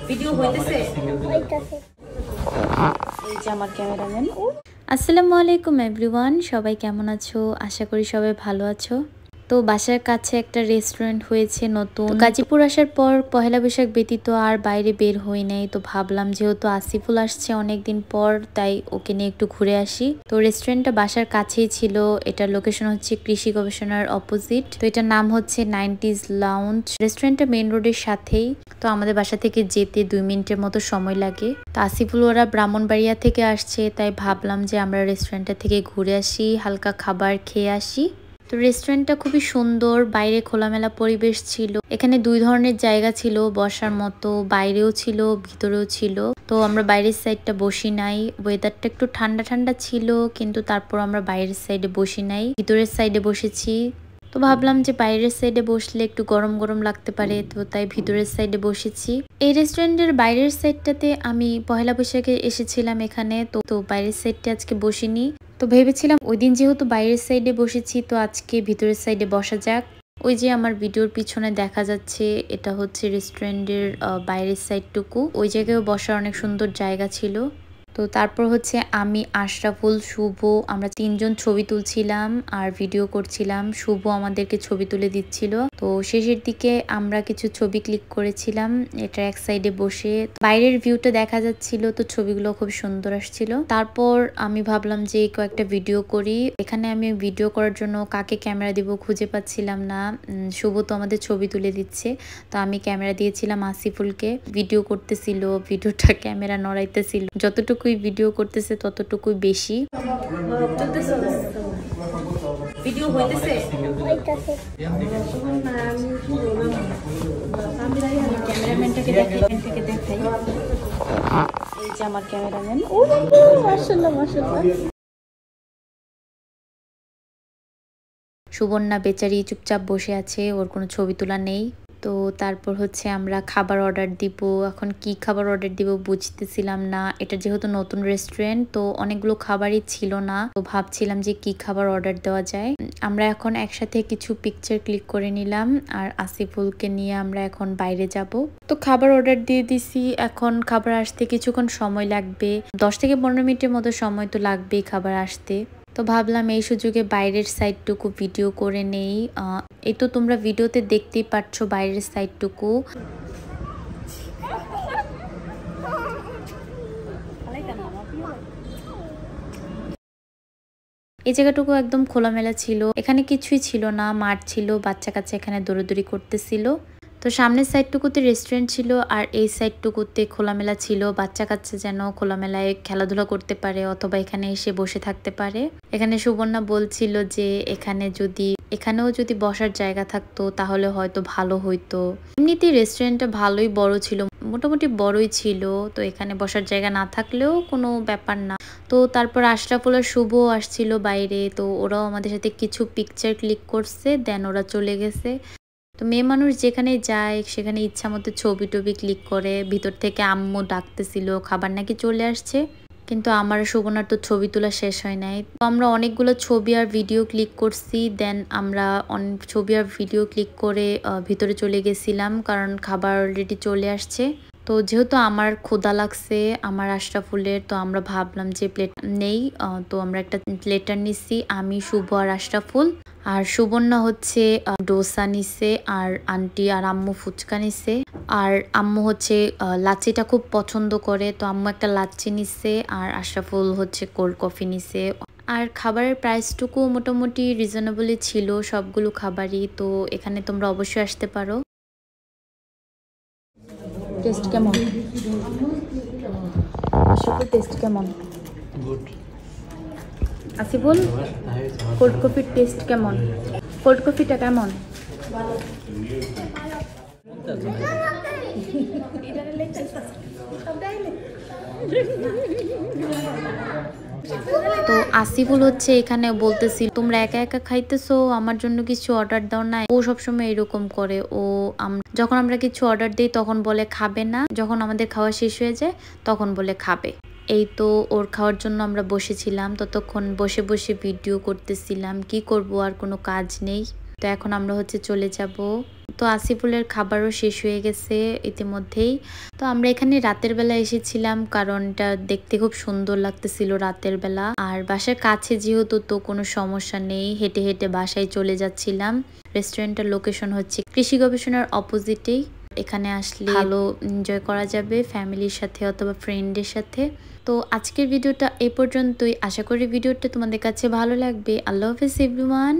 Video হইতেছে এই যে আমার ক্যামেরাম্যান। আসসালামু আলাইকুম এভরিওয়ান, সবাই কেমন আছো? আশা করি সবাই ভালো আছো। তো বাসার কাছে একটা রেস্টুরেন্ট হয়েছে নতুন। গাজীপুর আসার পর পহেলা বৈশাখ ব্যতীত আর বাইরে বের হই নাই। তো ভাবলাম যেহেতু আসিফুল আসছে অনেকদিন পর, তাই ওকে নিয়ে একটু ঘুরে আসি। তো রেস্টুরেন্টটা বাসার কাছেই ছিল। এটার লোকেশন হচ্ছে কৃষি গবেষণার অপোজিট। তো এটার নাম হচ্ছে 90s লাউঞ্জ। রেস্টুরেন্টটা মেইন রোডের সাথেই। তো আমাদের বাসা থেকে যেতে 2 মিনিটের মতো সময় লাগে। তো আসিফুল ওরা ব্রাহ্মণবাড়িয়া থেকে আসছে, তাই ভাবলাম যে আমরা রেস্টুরেন্টটা থেকে ঘুরে আসি, হালকা খাবার খেয়ে আসি। তো রেস্টুরেন্টটা খুবই সুন্দর, বাইরে খোলামেলা পরিবেশ ছিল। এখানে 2 ধরনের জায়গা ছিল বসার মতো, বাইরেও ছিল ভিতরেও ছিল। তো আমরা বাইরের সাইডটা বসি নাই, ওয়েদারটা একটু ঠান্ডা ঠান্ডা ছিল, কিন্তু তারপর আমরা বাইরের সাইডে বসি নাই, ভিতরের সাইডে বসেছি। তো ভাবলাম যে বাইরের সাইডে বসলে একটু গরম গরম লাগতে পারে, তো তাই ভিতরের সাইডে বসেছি। এই রেস্টুরেন্টের বাইরের সাইডটাতে আমি পহেলা বৈশাখে এসেছিলাম এখানে, তো বাইরের সাইডটা আজকে বসিনি। তো ভেবেছিলাম ওই দিন যেহেতু বাইরের সাইডে বসেছি, তো আজকে ভিতরের সাইডে বসা যাক। ওই যে আমার ভিডিওর পিছনে দেখা যাচ্ছে, এটা হচ্ছে রেস্টুরেন্টের বাইরের সাইডটুকু। ওই জায়গায় বসার অনেক সুন্দর জায়গা ছিল। তো তারপর হচ্ছে আমি, আশরাফুল, শুভ, আমরা 3 জন ছবি তুলছিলাম আর ভিডিও করছিলাম। শুভ আমাদেরকে ছবি তুলে দিচ্ছিল। তো শেষের দিকে আমরা কিছু ছবি ক্লিক করেছিলাম এটা এক সাইডে বসে। বাইরের ভিউটা দেখা যাচ্ছিল, তো ছবিগুলো খুব সুন্দর আসছিল। তারপর আমি ভাবলাম যে কয়েকটা ভিডিও করি। এখানে আমি ভিডিও করার জন্য কাকে ক্যামেরা দিব খুঁজে পাচ্ছিলাম না। শুভ তো আমাদের ছবি তুলে দিচ্ছে, তো আমি ক্যামেরা দিয়েছিলাম আসিফুলকে। ভিডিও করতেছিল, ভিডিওটা ক্যামেরা নড়াইতেছিল। যতটুকুই ভিডিও করতেছে ততটুকুই বেশি। ভিডিও হইতেছে ক্যামেরাম্যানটাকে দেখাই। এই যে আমার ক্যামেরাম্যান। ও মাশাআল্লাহ মাশাআল্লাহ। সুবর্ণা বেচারি চুপচাপ বসে আছে, ওর কোনো ছবি তোলা নেই। তো তারপর হচ্ছে আমরা খাবার অর্ডার দিব। এখন কি খাবার অর্ডার দিব বুঝতেছিলাম না। এটা যেহেতু নতুন রেস্টুরেন্ট, তো অনেকগুলো খাবারই ছিল না। তো ভাবছিলাম যে কি খাবার অর্ডার দেওয়া যায়। আমরা এখন একসাথে কিছু পিকচার ক্লিক করে নিলাম, আর আসিফুলকে নিয়ে আমরা এখন বাইরে যাব। তো খাবার অর্ডার দিয়ে দিছি। এখন খাবার আসতে কিছুক্ষণ সময় লাগবে, 10 থেকে 15 মিনিটের মতো সময় তো লাগবেই খাবার আসতে। তো ভাবলাম এই সুযোগে বাইরের সাইডটুকু ভিডিও করে নেই। এই তো তোমরা ভিডিওতে দেখতেই পাচ্ছ বাইরের সাইডটুকু। এই জায়গাটুকু একদম খোলামেলা ছিল, এখানে কিছুই ছিল না, মাঠ ছিল, বাচ্চা কাচ্চা এখানে দৌড়াদৌড়ি করতেছিল। তো সামনের সাইডটুকুতে রেস্টুরেন্ট ছিল, আর এই সাইডটুকুতে খোলামেলা ছিল, বাচ্চা কাচ্চা যেন খোলামেলায় খেলাধুলা করতে পারে অথবা এখানে এসে বসে থাকতে পারে। এখানে সুবর্ণা বলছিল যে এখানেও যদি বসার জায়গা থাকতো তাহলে হয়তো ভালো হইতো। এমনিতেই রেস্টুরেন্টটা ভালোই বড় ছিল, মোটামুটি বড়ই ছিল, তো এখানে বসার জায়গা না থাকলেও কোনো ব্যাপার না। তো তারপর আশরাফুল আর শুভ আসছিল বাইরে, তো ওরাও আমাদের সাথে কিছু পিকচার ক্লিক করছে, দেন ওরা চলে গেছে। তো মেয়ে মানুষ যেখানে যায় সেখানে ইচ্ছা মতো ছবি টবি ক্লিক করে। ভিতর থেকে আম্মু ডাকতেছিল খাবার নাকি চলে আসছে, কিন্তু আমার সুবর্ণার তো ছবি তোলা শেষ হয় নাই। তো আমরা অনেকগুলো ছবি আর ভিডিও ক্লিক করছি, দেন আমরা অনেক ছবি আর ভিডিও ক্লিক করে ভিতরে চলে গেছিলাম, কারণ খাবার অলরেডি চলে আসছে। তো যেহেতু আমার ক্ষুধা লাগছে আমার আশরাফুলের, তো আমরা ভাবলাম যে প্লেট নেই, তো আমরা একটা প্লেটার নিচ্ছি আমি, শুভ আর আশরাফুল। আর সুবর্ণা হচ্ছে ডোসা নিছে, আর আন্টি আর আম্মু ফুচকা নিছে। আর আম্মু হচ্ছে লাচ্ছিটা খুব পছন্দ করে, তো আম্মু একটা লাচ্ছি নিছে, আর আশরাফুল হচ্ছে কোল্ড কফি নিছে। আর খাবারের প্রাইসটুকু মোটামুটি রিজনেবলই ছিল সবগুলো খাবারই। তো এখানে তোমরা অবশ্যই আসতে পারো। টেস্ট কেমন? আশরাফুল টেস্ট কেমন? গুড। আসিফুল কোল্ড কফির টেস্ট কেমন? কোল্ড কফিটা কেমন? তো আসিফুল হচ্ছে এখানে বলতেছিল তোমরা একা একা খাইতেছো, আমার জন্য কিছু অর্ডার দাও না। ও সবসময় এরকম করে, ও যখন আমরা কিছু অর্ডার দিই তখন বলে খাবে না, যখন আমাদের খাওয়া শেষ হয়ে যায় তখন বলে খাবে। এই তো ওর খাওয়ার জন্য আমরা বসেছিলাম, ততক্ষণ বসে বসে ভিডিও করতেছিলাম। কি করব, আর কোনো কাজ নেই। তো এখন আমরা হচ্ছে চলে যাব। তো আসিফুলের খাবারও শেষ হয়ে গেছে ইতিমধ্যেই। তো আমরা এখানে রাতের বেলা এসেছিলাম, কারণ এটা দেখতে খুব সুন্দর লাগতেছিল রাতের বেলা। আর বাসার কাছে যেহেতু, তো কোনো সমস্যা নেই, হেঁটে হেঁটে বাসায় চলে যাচ্ছিলাম। রেস্টুরেন্টের লোকেশন হচ্ছে কৃষি গবেষণার অপোজিটেই। এখানে আসলে ভালো এনজয় করা যাবে ফ্যামিলির সাথে অথবা ফ্রেন্ডের সাথে। তো আজকের ভিডিওটা এই পর্যন্তই। আশা করি ভিডিওটা তোমাদের কাছে ভালো লাগবে। আল্লাহ হাফেজ এভরিওয়ান।